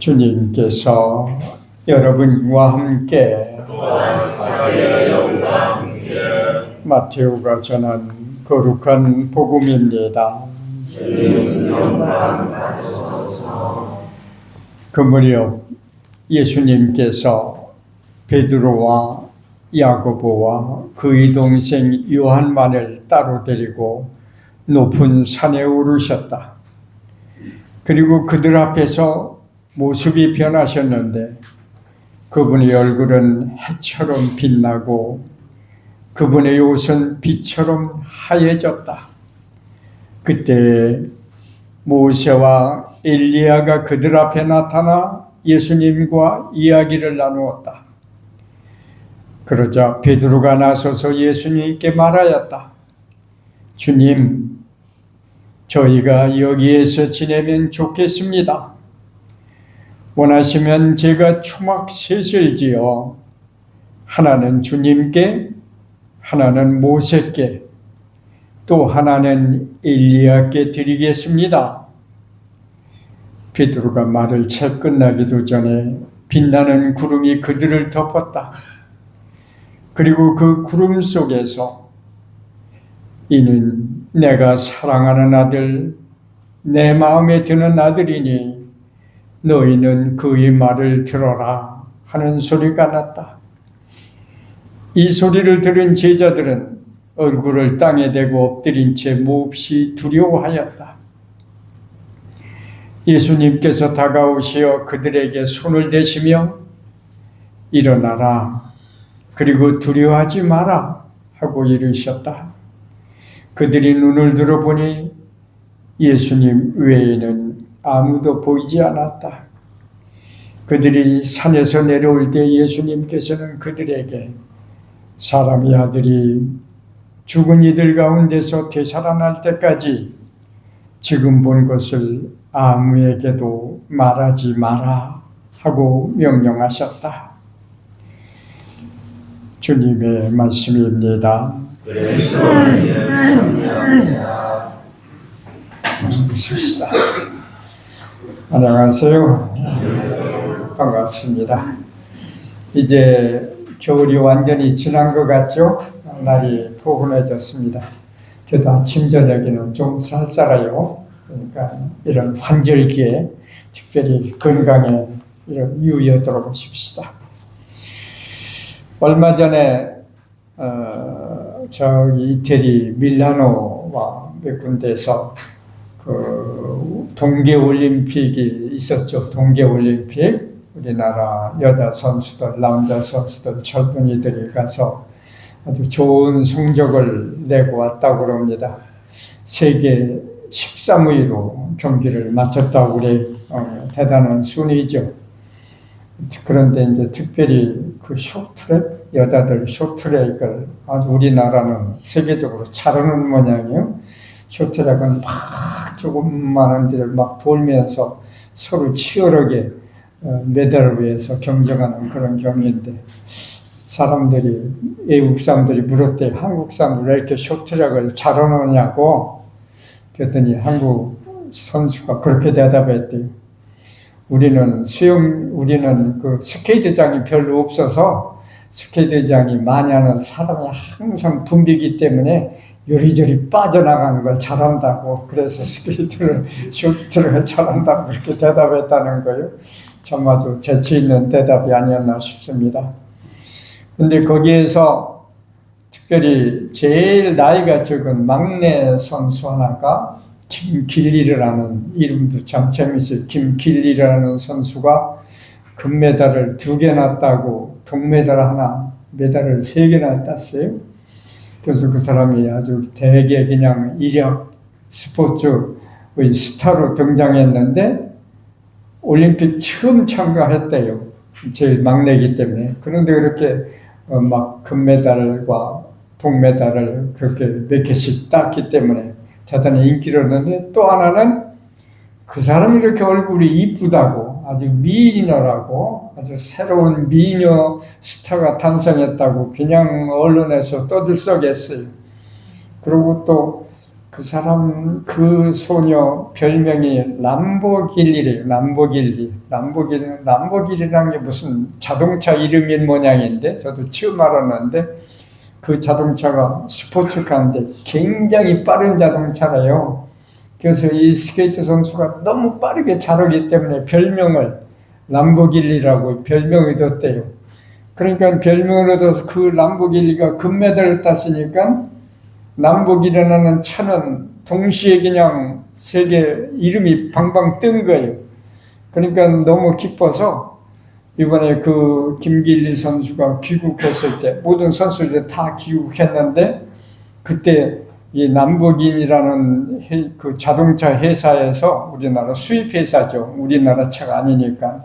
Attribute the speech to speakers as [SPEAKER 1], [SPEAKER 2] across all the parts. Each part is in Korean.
[SPEAKER 1] 주님께서 여러분과 함께 마테오가 전한 거룩한 복음입니다. 그 무렵 예수님께서 베드로와 야고보와 그의 동생 요한만을 따로 데리고 높은 산에 오르셨다. 그리고 그들 앞에서 모습이 변하셨는데 그분의 얼굴은 해처럼 빛나고 그분의 옷은 빛처럼 하얘졌다. 그때 모세와 엘리야가 그들 앞에 나타나 예수님과 이야기를 나누었다. 그러자 베드로가 나서서 예수님께 말하였다. 주님, 저희가 여기에서 지내면 좋겠습니다. 원하시면 제가 초막 셋을 지어 하나는 주님께, 하나는 모세께, 또 하나는 엘리야께 드리겠습니다. 베드로가 말을 채 끝나기도 전에 빛나는 구름이 그들을 덮었다. 그리고 그 구름 속에서 이는 내가 사랑하는 아들, 내 마음에 드는 아들이니 너희는 그의 말을 들어라 하는 소리가 났다. 이 소리를 들은 제자들은 얼굴을 땅에 대고 엎드린 채 몹시 두려워하였다. 예수님께서 다가오시어 그들에게 손을 대시며 일어나라, 그리고 두려워하지 마라 하고 이르셨다. 그들이 눈을 들어보니 예수님 외에는 아무도 보이지 않았다. 그들이 산에서 내려올 때 예수님께서는 그들에게 사람의 아들이 죽은 이들 가운데서 되살아날 때까지 지금 본 것을 아무에게도 말하지 마라 하고 명령하셨다. 주님의 말씀입니다. 안녕하세요. 반갑습니다. 이제 겨울이 완전히 지난 것 같죠? 날이 포근해졌습니다. 그래도 아침 저녁에는 좀 쌀쌀해요. 그러니까 이런 환절기에 특별히 건강에 유의하도록 하십시다. 얼마 전에 저기 이태리 밀라노와 몇 군데에서 그 동계올림픽이 있었죠. 동계올림픽. 우리나라 여자 선수들, 남자 선수들, 젊은이들이 가서 아주 좋은 성적을 내고 왔다고 합니다. 세계 13위로 경기를 마쳤다고 그래. 대단한 순위죠. 그런데 이제 특별히 그 쇼트트랙, 여자들 쇼트트랙을 아주 우리나라는 세계적으로 잘하는 모양이에요. 쇼트트랙은 막 조금만한 데를 막 돌면서 서로 치열하게 메달을 위해서 경쟁하는 그런 경기인데 사람들이, 외국 사람들이 물었대. 한국 사람들 왜 이렇게 쇼트트랙을 잘하느냐고. 그랬더니 한국 선수가 그렇게 대답했대요. 우리는 그 스케이트장이 별로 없어서 스케이트장이 많이 하는 사람이 항상 붐비기 때문에 요리조리 빠져나가는 걸 잘한다고. 그래서 쇼트트랙을 잘한다고 그렇게 대답했다는 거예요. 참 아주 재치 있는 대답이 아니었나 싶습니다. 근데 거기에서 특별히 제일 나이가 적은 막내 선수 하나가 김길리라는, 이름도 참 재밌어요. 김길리라는 선수가 금메달을 2개나 따고 동메달 하나, 메달을 3개나 땄어요. 그래서 그 사람이 아주 대개 그냥 이력 스포츠의 스타로 등장했는데 올림픽 처음 참가했대요. 제일 막내이기 때문에. 그런데 그렇게 막 금메달과 동메달을 그렇게 몇 개씩 땄기 때문에 대단히 인기를 얻는데, 또 하나는 그 사람이 이렇게 얼굴이 이쁘다고, 아주 미인이라고, 아주 새로운 미녀 스타가 탄생했다고 그냥 언론에서 떠들썩했어요. 그리고 또 그 사람, 그 소녀 별명이 람보길리래요. 람보길리라는 게 무슨 자동차 이름인 모양인데, 저도 처음 알았는데, 그 자동차가 스포츠카인데 굉장히 빠른 자동차래요. 그래서 이 스케이트 선수가 너무 빠르게 자르기 때문에 별명을 람보길리라고 별명을 뒀대요. 그러니까 별명을 얻어서 그 람보길리가 금메달을 땄으니까 람보길리라는 차는 동시에 그냥 세계 이름이 방방 뜬 거예요. 그러니까 너무 기뻐서 이번에 그 김길리 선수가 귀국했을 때 모든 선수들 다 귀국했는데 그때 이 람보르기니라는 그 자동차 회사에서 우리나라 수입 회사죠. 우리나라 차가 아니니까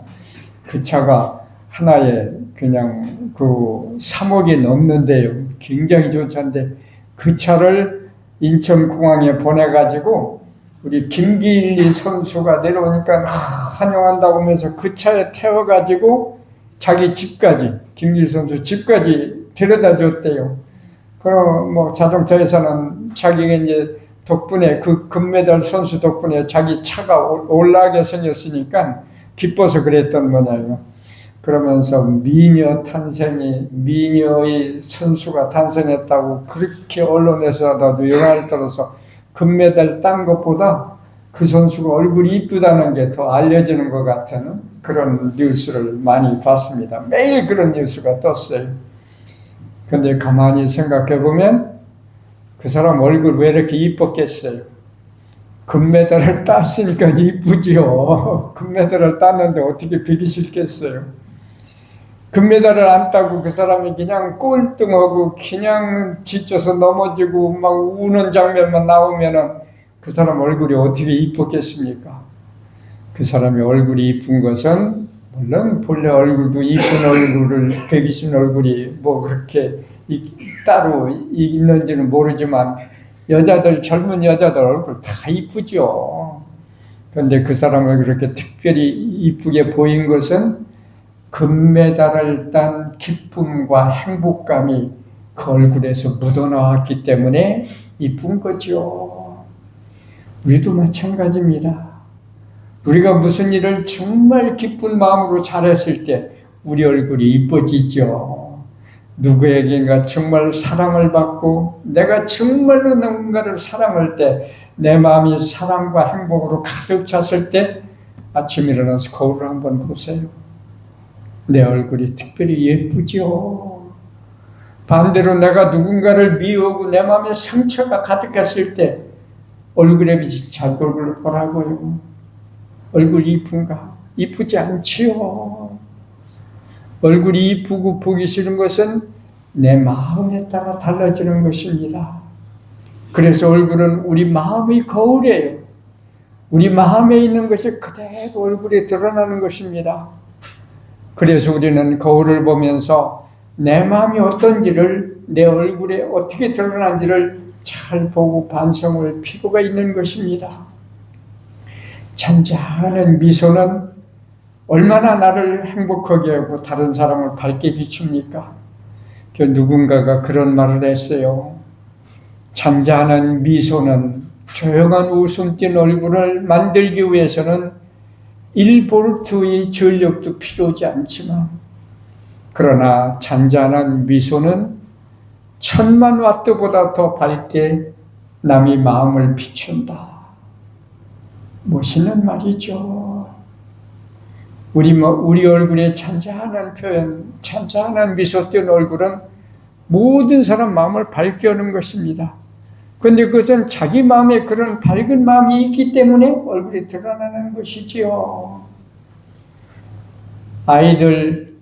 [SPEAKER 1] 그 차가 하나에 그냥 그 3억이 넘는데요. 굉장히 좋은 차인데 그 차를 인천공항에 보내가지고 우리 김길리 선수가 내려오니까 환영한다고 하면서 그 차에 태워가지고 자기 집까지, 김길리 선수 집까지 데려다 줬대요. 그럼 뭐 자동차에서는 자기가 이제 덕분에 그 금메달 선수 덕분에 자기 차가 올라가게 생겼으니까 기뻐서 그랬던 거냐요. 그러면서 미녀의 선수가 탄생했다고 그렇게 언론에서도 영화를 들어서 금메달 딴 것보다 그 선수가 얼굴이 이쁘다는 게 더 알려지는 것 같은 그런 뉴스를 많이 봤습니다. 매일 그런 뉴스가 떴어요. 근데 가만히 생각해 보면 그 사람 얼굴 왜 이렇게 이뻤겠어요? 금메달을 땄으니까 이쁘지요. 금메달을 땄는데 어떻게 비기 싫겠어요? 금메달을 안 따고 그 사람이 그냥 꼴등하고 그냥 지쳐서 넘어지고 막 우는 장면만 나오면은 그 사람 얼굴이 어떻게 이뻤겠습니까? 그 사람의 얼굴이 이쁜 것은 물론 본래 얼굴도 이쁜 얼굴을 배기신 얼굴이 뭐 그렇게 따로 있는지는 모르지만 여자들 젊은 여자들 얼굴 다 이쁘죠. 그런데 그 사람을 그렇게 특별히 이쁘게 보인 것은 금메달을 딴 기쁨과 행복감이 그 얼굴에서 묻어나왔기 때문에 이쁜 거죠. 우리도 마찬가지입니다. 우리가 무슨 일을 정말 기쁜 마음으로 잘했을 때 우리 얼굴이 이뻐지죠. 누구에게인가 정말 사랑을 받고 내가 정말로 누군가를 사랑할 때 내 마음이 사랑과 행복으로 가득 찼을 때 아침 일어나서 거울을 한번 보세요. 내 얼굴이 특별히 예쁘죠. 반대로 내가 누군가를 미워하고 내 마음에 상처가 가득했을 때 얼굴에 비친 자기 얼굴을 보라고요. 얼굴이 이쁜가? 이쁘지 않지요. 얼굴이 이쁘고 보기 싫은 것은 내 마음에 따라 달라지는 것입니다. 그래서 얼굴은 우리 마음의 거울이에요. 우리 마음에 있는 것이 그대로 얼굴에 드러나는 것입니다. 그래서 우리는 거울을 보면서 내 마음이 어떤지를, 내 얼굴에 어떻게 드러난지를 잘 보고 반성할 필요가 있는 것입니다. 잔잔한 미소는 얼마나 나를 행복하게 하고 다른 사람을 밝게 비춥니까? 그 누군가가 그런 말을 했어요. 잔잔한 미소는, 조용한 웃음 띤 얼굴을 만들기 위해서는 1볼트의 전력도 필요하지 않지만, 그러나 잔잔한 미소는 1000만 와트보다 더 밝게 남의 마음을 비춘다. 멋있는 말이죠. 우리 얼굴에 잔잔한 표현, 잔잔한 미소 띤 얼굴은 모든 사람 마음을 밝게 하는 것입니다. 그런데 그것은 자기 마음에 그런 밝은 마음이 있기 때문에 얼굴이 드러나는 것이지요. 아이들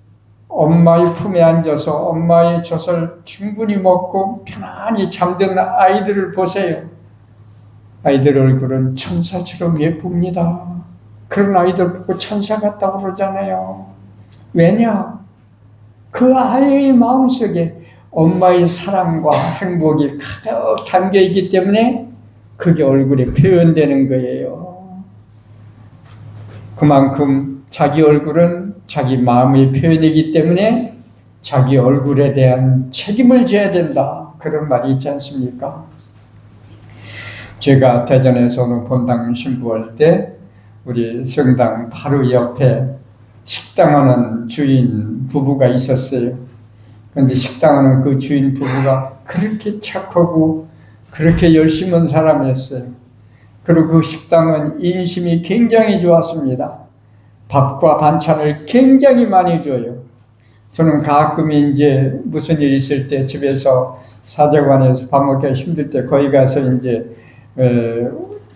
[SPEAKER 1] 엄마의 품에 앉아서 엄마의 젖을 충분히 먹고 편안히 잠든 아이들을 보세요. 아이들 얼굴은 천사처럼 예쁩니다. 그런 아이들 보고 천사 같다고 그러잖아요. 왜냐? 그 아이의 마음속에 엄마의 사랑과 행복이 가득 담겨있기 때문에 그게 얼굴에 표현되는 거예요. 그만큼 자기 얼굴은 자기 마음의 표현이기 때문에 자기 얼굴에 대한 책임을 져야 된다. 그런 말이 있지 않습니까? 제가 대전에서 오늘 본당 신부할 때 우리 성당 바로 옆에 식당하는 주인 부부가 있었어요. 그런데 식당하는 그 주인 부부가 그렇게 착하고 그렇게 열심히 한 사람이었어요. 그리고 그 식당은 인심이 굉장히 좋았습니다. 밥과 반찬을 굉장히 많이 줘요. 저는 가끔 이제 무슨 일 있을 때 집에서 사제관에서 밥 먹기 힘들 때 거기 가서 이제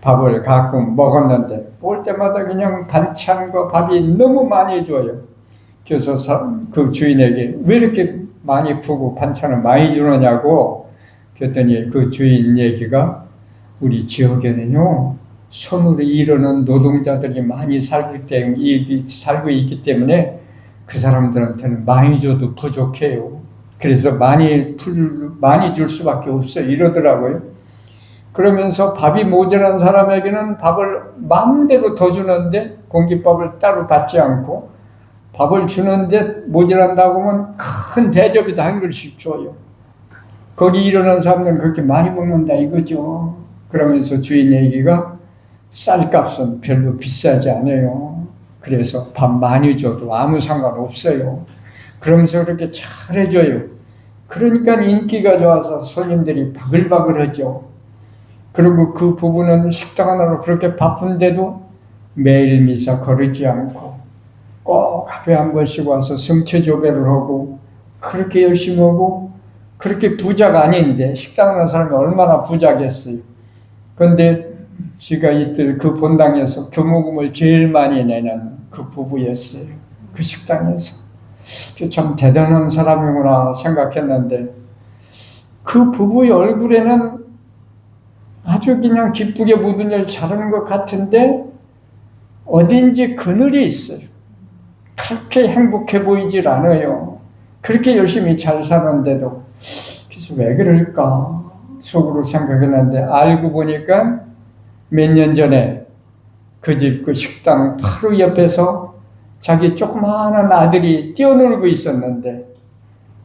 [SPEAKER 1] 밥을 가끔 먹었는데 올 때마다 그냥 반찬과 밥이 너무 많이 줘요. 그래서 그 주인에게 왜 이렇게 많이 푸고 반찬을 많이 주느냐고 그랬더니 그 주인 얘기가 우리 지역에는요 손으로 일하는 노동자들이 많이 살고 있기 때문에 그 사람들한테는 많이 줘도 부족해요. 그래서 많이 줄 수밖에 없어요. 이러더라고요. 그러면서 밥이 모자란 사람에게는 밥을 마음대로 더 주는데 공깃밥을 따로 받지 않고 밥을 주는데 모자란다고 하면 큰 대접에다 한 그릇씩 줘요. 거기 일어난 사람들은 그렇게 많이 먹는다 이거죠. 그러면서 주인 얘기가 쌀값은 별로 비싸지 않아요. 그래서 밥 많이 줘도 아무 상관없어요. 그러면서 그렇게 잘해줘요. 그러니까 인기가 좋아서 손님들이 바글바글하죠. 그리고 그 부부는 식당 하나로 그렇게 바쁜데도 매일 미사 거르지 않고 꼭 하루에 한 번씩 와서 성체조배를 하고 그렇게 열심히 하고 그렇게 부자가 아닌데 식당 하는 사람이 얼마나 부자겠어요. 그런데 제가 이틀 그 본당에서 교무금을 제일 많이 내는 그 부부였어요. 그 식당에서. 참 대단한 사람이구나 생각했는데 그 부부의 얼굴에는 아주 그냥 기쁘게 모든 일 잘하는 것 같은데 어딘지 그늘이 있어요. 그렇게 행복해 보이질 않아요. 그렇게 열심히 잘 사는데도. 그래서 왜 그럴까 속으로 생각했는데 알고 보니까 몇 년 전에 그 집 그 식당 바로 옆에서 자기 조그마한 아들이 뛰어놀고 있었는데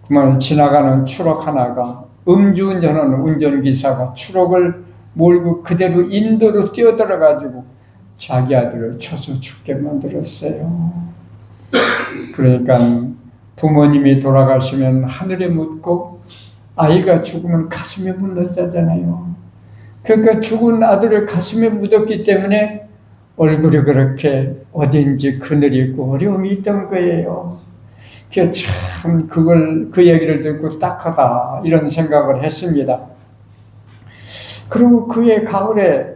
[SPEAKER 1] 그만 지나가는 추럭 하나가 음주운전하는 운전기사가 추럭을 몰고 그대로 인도로 뛰어들어가지고 자기 아들을 쳐서 죽게 만들었어요. 그러니까 부모님이 돌아가시면 하늘에 묻고 아이가 죽으면 가슴에 묻는 자잖아요. 그러니까 죽은 아들을 가슴에 묻었기 때문에 얼굴이 그렇게 어딘지 그늘이 있고 어려움이 있던 거예요. 그래서 참 그 얘기를 듣고 딱하다 이런 생각을 했습니다. 그리고 그해 가을에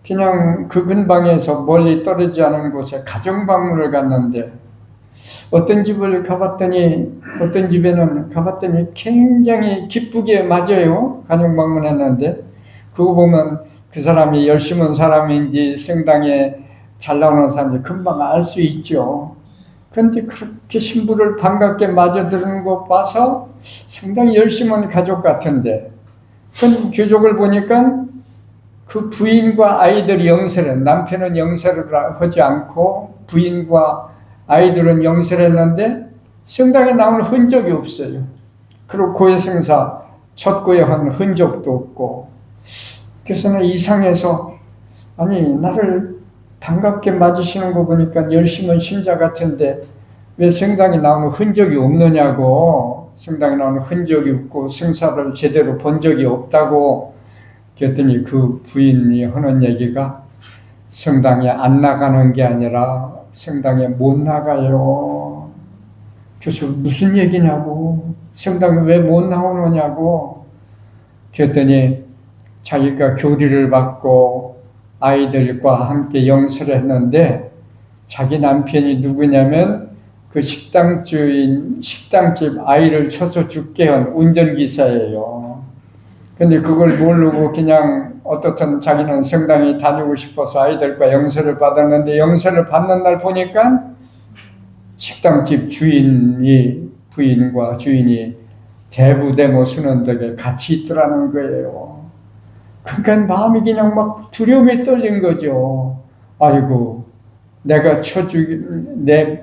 [SPEAKER 1] 그냥 그 근방에서 멀리 떨어지지 않은 곳에 가정방문을 갔는데 어떤 집에는 가봤더니 굉장히 기쁘게 맞아요. 가정방문했는데 그거 보면 그 사람이 열심히 한 사람인지 성당에 잘 나오는 사람인지 금방 알 수 있죠. 그런데 그렇게 신부를 반갑게 맞아들은 거 봐서 상당히 열심히 한 가족 같은데 그 교족을 보니까 그 부인과 아이들 영세를 남편은 영세를 하지 않고 부인과 아이들은 영세를 했는데 성당에 나오는 흔적이 없어요. 그리고 고해성사 첫 고해 한 흔적도 없고 그래서 는 이상해서 아니 나를 반갑게 맞으시는 거 보니까 열심히 신자 같은데 왜 성당에 나오는 흔적이 없느냐고 성당에 나오는 흔적이 없고 성사를 제대로 본 적이 없다고 그랬더니 그 부인이 하는 얘기가 성당에 안 나가는 게 아니라 성당에 못 나가요. 그래서 무슨 얘기냐고 성당에 왜 못 나오느냐고 그랬더니 자기가 교리를 받고 아이들과 함께 영설을 했는데 자기 남편이 누구냐면 그 식당집 아이를 쳐서 죽게 한 운전기사예요. 근데 그걸 모르고 그냥 어떻든 자기는 성당에 다니고 싶어서 아이들과 영설을 받았는데 영설을 받는 날 보니까 식당집 부인과 주인이 대부대모 수는덕에 같이 있더라는 거예요. 그러니까 마음이 그냥 막 두려움에 떨린 거죠. 아이고, 내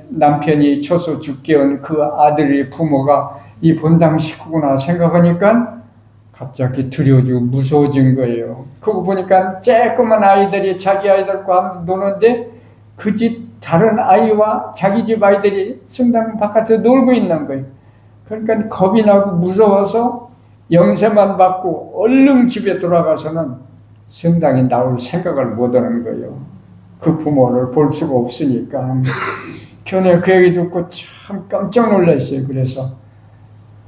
[SPEAKER 1] 남편이 쳐서 죽게 한 그 아들의 부모가 이 본당 식구구나 생각하니까 갑자기 두려워지고 무서워진 거예요. 그거 보니까 쬐끄만 아이들이 자기 아이들과 노는데 그 집 다른 아이와 자기 집 아이들이 성당 바깥에 놀고 있는 거예요. 그러니까 겁이 나고 무서워서 영세만 받고 얼른 집에 돌아가서는 성당에 나올 생각을 못 하는 거예요. 그 부모를 볼 수가 없으니까. 전에 그 얘기 듣고 참 깜짝 놀랐어요. 그래서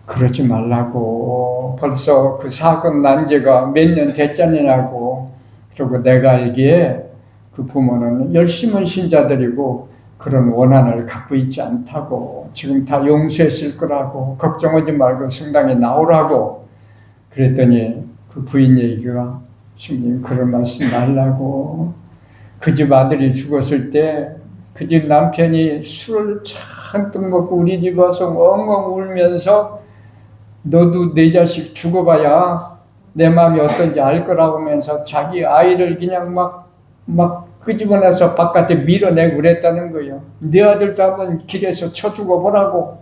[SPEAKER 1] 그러지 말라고. 벌써 그 사건 난 지가 몇 년 됐잖냐고. 그리고 내가 알기에 그 부모는 열심은 신자들이고 그런 원한을 갖고 있지 않다고. 지금 다 용서했을 거라고. 걱정하지 말고 성당에 나오라고. 그랬더니 그 부인 얘기가 주님 그런 말씀 말라고. 그 집 아들이 죽었을 때 그 집 남편이 술을 잔뜩 먹고 우리 집 와서 엉엉 울면서 너도 내 자식 죽어봐야 내 마음이 어떤지 알 거라고 하면서 자기 아이를 그냥 막 끄집어내서 바깥에 밀어내고 그랬다는 거예요. 네 아들도 한번 길에서 쳐 죽어보라고.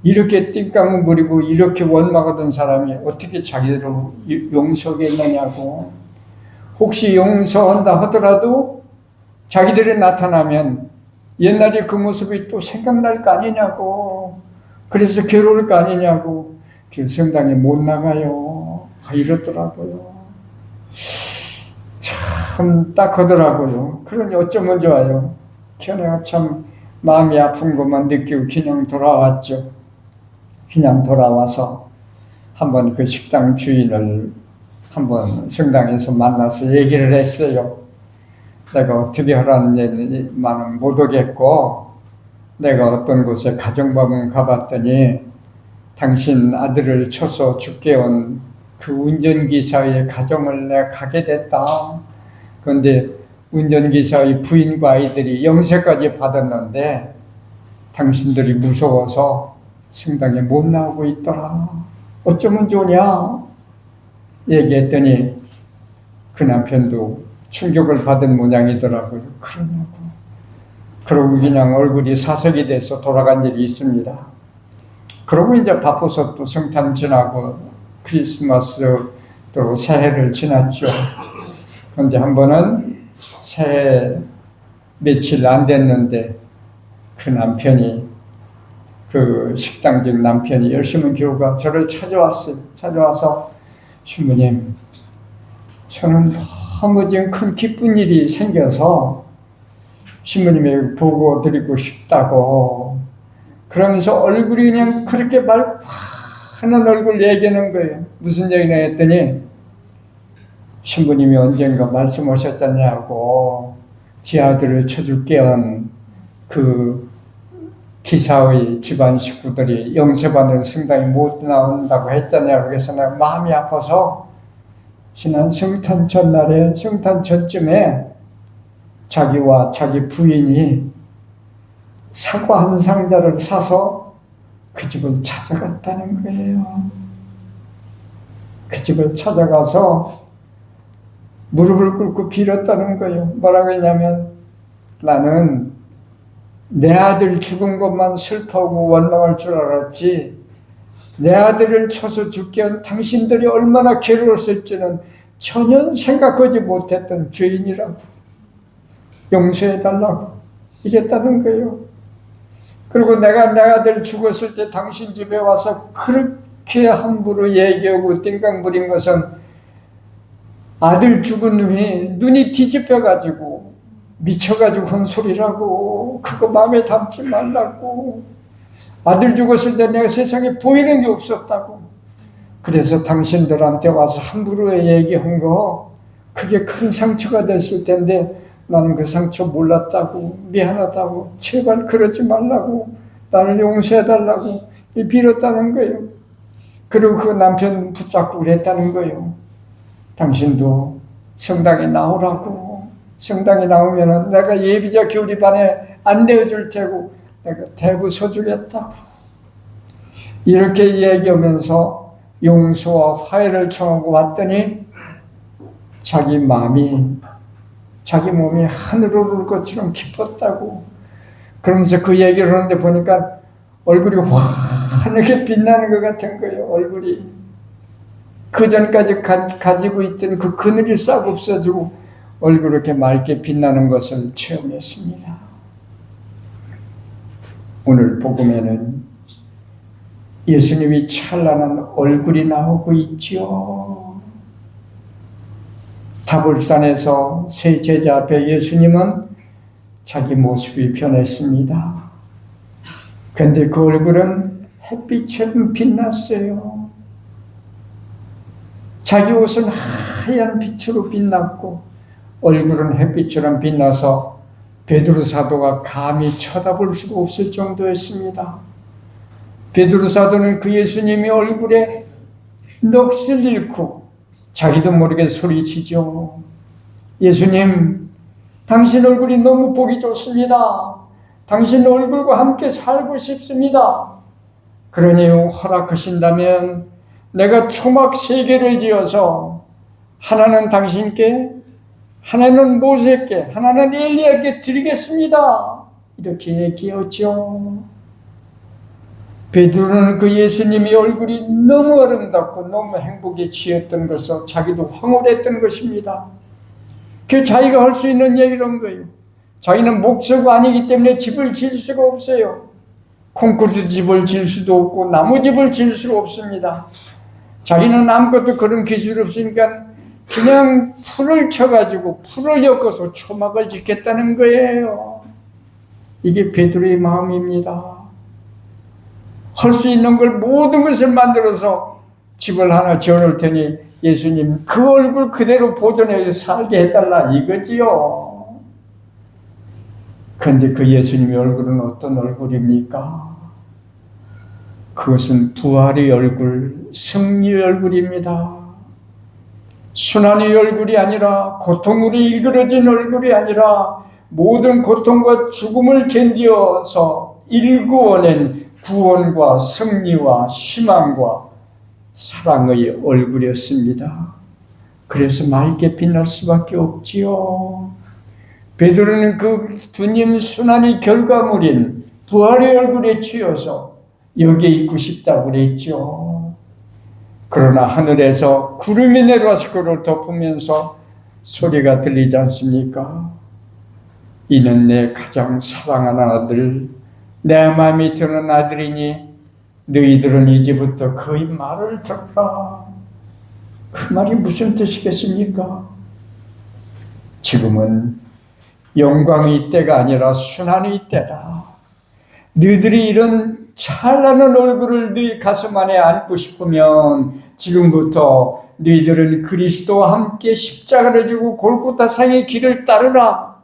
[SPEAKER 1] 이렇게 띵깡을 부리고 이렇게 원망하던 사람이 어떻게 자기를 용서하겠느냐고. 혹시 용서한다 하더라도 자기들이 나타나면 옛날에 그 모습이 또 생각날 거 아니냐고. 그래서 괴로울 거 아니냐고. 성당에 못 나가요. 이러더라고요. 참 딱하더라고요. 그러니 어쩌면 좋아요. 내가 참 마음이 아픈 것만 느끼고 그냥 돌아왔죠. 그냥 돌아와서 한번 그 식당 주인을 한번 성당에서 만나서 얘기를 했어요. 내가 어떻게 하라는 말은 못 오겠고 내가 어떤 곳에 가정법원 가봤더니 당신 아들을 쳐서 죽게 온 그 운전기사의 가정을 내가 가게 됐다. 그런데 운전기사의 부인과 아이들이 영세까지 받았는데 당신들이 무서워서 성당에 못 나오고 있더라. 어쩌면 좋냐? 얘기했더니 그 남편도 충격을 받은 모양이더라고요. 그러냐고. 그러고 그냥 얼굴이 사색이 돼서 돌아간 일이 있습니다. 그러고 이제 바빠서 또 성탄 지나고 크리스마스 또 새해를 지났죠. 그런데 한 번은 새해 며칠 안 됐는데 그 남편이 그 식당직 남편이 열심히 교우가 저를 찾아왔어요. 찾아와서 신부님 저는 너무 지금 큰 기쁜 일이 생겨서 신부님에게 보고 드리고 싶다고 그러면서 얼굴이 그냥 그렇게 맑고 환한 얼굴 얘기하는 거예요. 무슨 얘기냐 했더니 신부님이 언젠가 말씀하셨잖냐고 지 아들을 쳐죽게 한 그 기사의 집안 식구들이 영세반을 성당에 못 나온다고 했잖아요. 그래서 내가 마음이 아파서 지난 성탄 전날에 성탄 전쯤에 자기와 자기 부인이 사과 한 상자를 사서 그 집을 찾아갔다는 거예요. 그 집을 찾아가서 무릎을 꿇고 빌었다는 거예요. 뭐라고 했냐면 나는 내 아들 죽은 것만 슬퍼하고 원망할 줄 알았지 내 아들을 쳐서 죽게 한 당신들이 얼마나 괴로웠을지는 전혀 생각하지 못했던 죄인이라고 용서해달라고 이랬다는 거예요. 그리고 내가 내 아들 죽었을 때 당신 집에 와서 그렇게 함부로 얘기하고 띵강 부린 것은 아들 죽은 놈이 눈이 뒤집혀가지고 미쳐가지고 한 소리라고 그거 마음에 담지 말라고 아들 죽었을 때 내가 세상에 보이는 게 없었다고 그래서 당신들한테 와서 함부로 얘기한 거 그게 큰 상처가 됐을 텐데 나는 그 상처 몰랐다고 미안하다고 제발 그러지 말라고 나를 용서해달라고 빌었다는 거예요. 그리고 그 남편 붙잡고 그랬다는 거예요. 당신도 성당에 나오라고 성당에 나오면 내가 예비자 교리반에 안내해줄 테고 내가 대부 서주겠다고 이렇게 얘기하면서 용서와 화해를 청하고 왔더니 자기 마음이 자기 몸이 하늘을 오를 것처럼 기뻤다고 그러면서 그 얘기를 하는데 보니까 얼굴이 환하게 빛나는 것 같은 거예요. 얼굴이 그 전까지 가지고 있던 그 그늘이 싹 없어지고 얼굴이 이렇게 맑게 빛나는 것을 체험했습니다. 오늘 복음에는 예수님이 찬란한 얼굴이 나오고 있죠. 타볼산에서 세 제자 앞에 예수님은 자기 모습이 변했습니다. 그런데 그 얼굴은 햇빛처럼 빛났어요. 자기 옷은 하얀 빛으로 빛났고 얼굴은 햇빛처럼 빛나서 베드로 사도가 감히 쳐다볼 수가 없을 정도였습니다. 베드로 사도는 그 예수님이 얼굴에 넋을 잃고 자기도 모르게 소리치죠. 예수님, 당신 얼굴이 너무 보기 좋습니다. 당신 얼굴과 함께 살고 싶습니다. 그러니 허락하신다면 내가 초막 3개를 지어서 하나는 당신께, 하나는 모세께, 하나는 엘리야께 드리겠습니다. 이렇게 얘기했죠. 베드로는 그 예수님의 얼굴이 너무 아름답고 너무 행복에 취했던 것을 자기도 황홀했던 것입니다. 그 자기가 할 수 있는 얘기란 거예요. 자기는 목수가 아니기 때문에 집을 지을 수가 없어요. 콘크리트 집을 지을 수도 없고 나무 집을 지을 수가 없습니다. 자기는 아무것도 그런 기술이 없으니까 그냥 풀을 쳐가지고 풀을 엮어서 초막을 짓겠다는 거예요. 이게 베드로의 마음입니다. 할 수 있는 걸 모든 것을 만들어서 집을 하나 지어놓을 테니 예수님 그 얼굴 그대로 보존해서 살게 해달라 이거지요. 그런데 그 예수님의 얼굴은 어떤 얼굴입니까? 그것은 부활의 얼굴, 승리의 얼굴입니다. 순환의 얼굴이 아니라 고통으로 일그러진 얼굴이 아니라 모든 고통과 죽음을 견디어서 일구어낸 구원과 승리와 희망과 사랑의 얼굴이었습니다. 그래서 맑게 빛날 수밖에 없지요. 베드로는 그 주님 순환의 결과물인 부활의 얼굴에 취해서 여기에 있고 싶다고 그랬죠. 그러나 하늘에서 구름이 내려와서 그를 덮으면서 소리가 들리지 않습니까? 이는 내 가장 사랑하는 아들, 내 마음이 드는 아들이니 너희들은 이제부터 그의 말을 들어라. 그 말이 무슨 뜻이겠습니까? 지금은 영광의 때가 아니라 순환의 때다. 너희들이 이런 찬란한 얼굴을 너희 가슴 안에 안고 싶으면 지금부터 너희들은 그리스도와 함께 십자가를 지고 골고타상의 길을 따르라.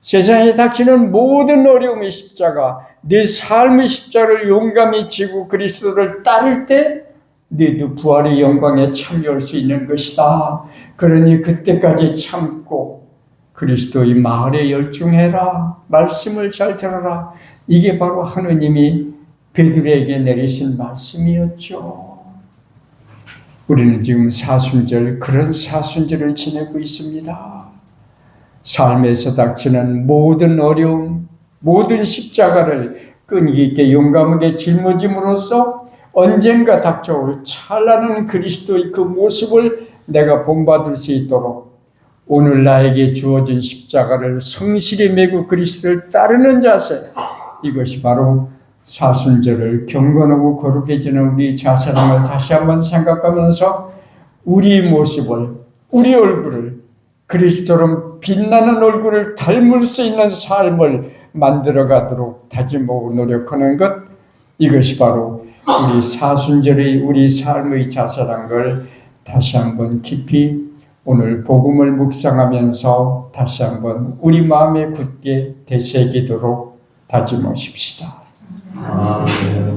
[SPEAKER 1] 세상에 닥치는 모든 어려움의 십자가, 내 삶의 십자가를 용감히 지고 그리스도를 따를 때 너희도 부활의 영광에 참여할 수 있는 것이다. 그러니 그때까지 참고 그리스도의 말에 열중해라. 말씀을 잘 들어라. 이게 바로 하느님이 베드로에게 내리신 말씀이었죠. 우리는 지금 사순절, 그런 사순절을 지내고 있습니다. 삶에서 닥치는 모든 어려움, 모든 십자가를 끈기 있게 용감하게 짊어짐으로써 언젠가 닥쳐올 찬란한 그리스도의 그 모습을 내가 본받을 수 있도록 오늘 나에게 주어진 십자가를 성실히 메고 그리스도를 따르는 자세, 이것이 바로 사순절을 경건하고 거룩해지는 우리 자세랑을 다시 한번 생각하면서 우리 모습을, 우리 얼굴을 그리스도처럼 빛나는 얼굴을 닮을 수 있는 삶을 만들어가도록 다짐하고 노력하는 것, 이것이 바로 우리 사순절의 우리 삶의 자세란 걸 다시 한번 깊이 오늘 복음을 묵상하면서 다시 한번 우리 마음에 굳게 되새기도록 다짐하십시다. 아멘.